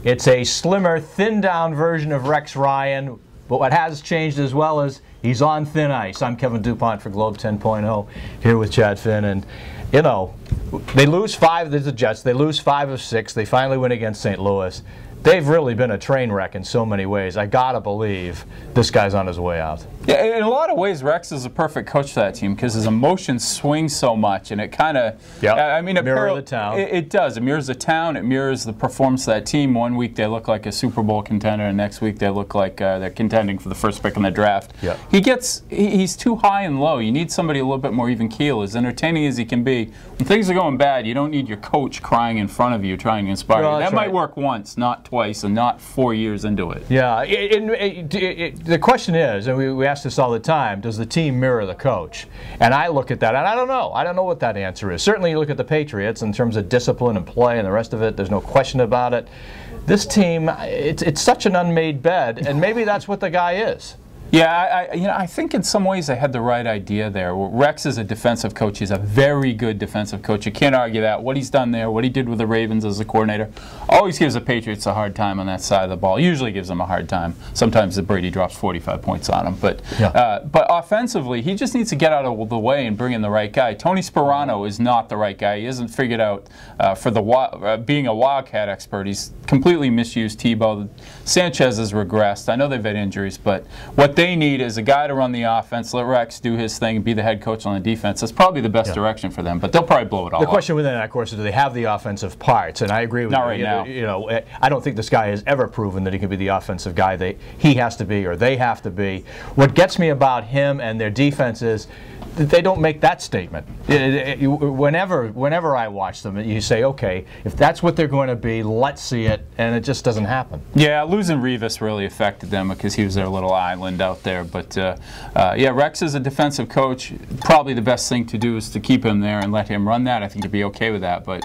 It's a slimmer, thinned-down version of Rex Ryan, but what has changed as well is he's on thin ice. I'm Kevin Dupont for Globe 10.0, here with Chad Finn, and you know, they lose 5, there's the Jets, they lose 5 of 6, they finally win against St. Louis. They've really been a train wreck in so many ways. I gotta believe this guy's on his way out. Yeah, in a lot of ways, Rex is a perfect coach for that team because his emotions swing so much, and it kind of, I mean, mirror the town. It does. It mirrors the town. It mirrors the performance of that team. One week they look like a Super Bowl contender, and next week they look like they're contending for the first pick in the draft. Yep. He's too high and low. You need somebody a little bit more even keel. As entertaining as he can be, when things are going bad, you don't need your coach crying in front of you trying to inspire you. That might work once, not twice, and not 4 years into it. Yeah, the question is, and we ask this all the time, does the team mirror the coach? And I look at that, and I don't know. I don't know what that answer is. Certainly you look at the Patriots in terms of discipline and play and the rest of it, there's no question about it. This team, it's such an unmade bed, and maybe that's what the guy is. Yeah, I think in some ways they had the right idea there. Rex is a defensive coach. He's a very good defensive coach. You can't argue that. What he's done there, what he did with the Ravens as a coordinator, always gives the Patriots a hard time on that side of the ball. Usually gives them a hard time. Sometimes the Brady drops 45 points on him. But offensively, he just needs to get out of the way and bring in the right guy. Tony Sperano is not the right guy. He hasn't figured out for being a Wildcat expert. He's completely misused Tebow. Sanchez has regressed. I know they've had injuries, but what they need is a guy to run the offense, let Rex do his thing, and be the head coach on the defense. That's probably the best direction for them, but they'll probably blow it all up. The question within that, of course, is do they have the offensive parts? And I agree with you. Not right now. You know, I don't think this guy has ever proven that he can be the offensive guy he has to be or they have to be. What gets me about him and their defense is they don't make that statement. Whenever I watch them, you say, okay, if that's what they're going to be, let's see it, and it just doesn't happen. Yeah, losing Revis really affected them because he was their little island out there. But yeah, Rex is a defensive coach. Probably the best thing to do is to keep him there and let him run that. I think he'd be okay with that, but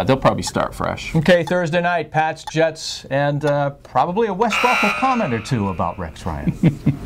they'll probably start fresh. Okay, Thursday night, Pats, Jets, and probably a Wes Welker comment or two about Rex Ryan.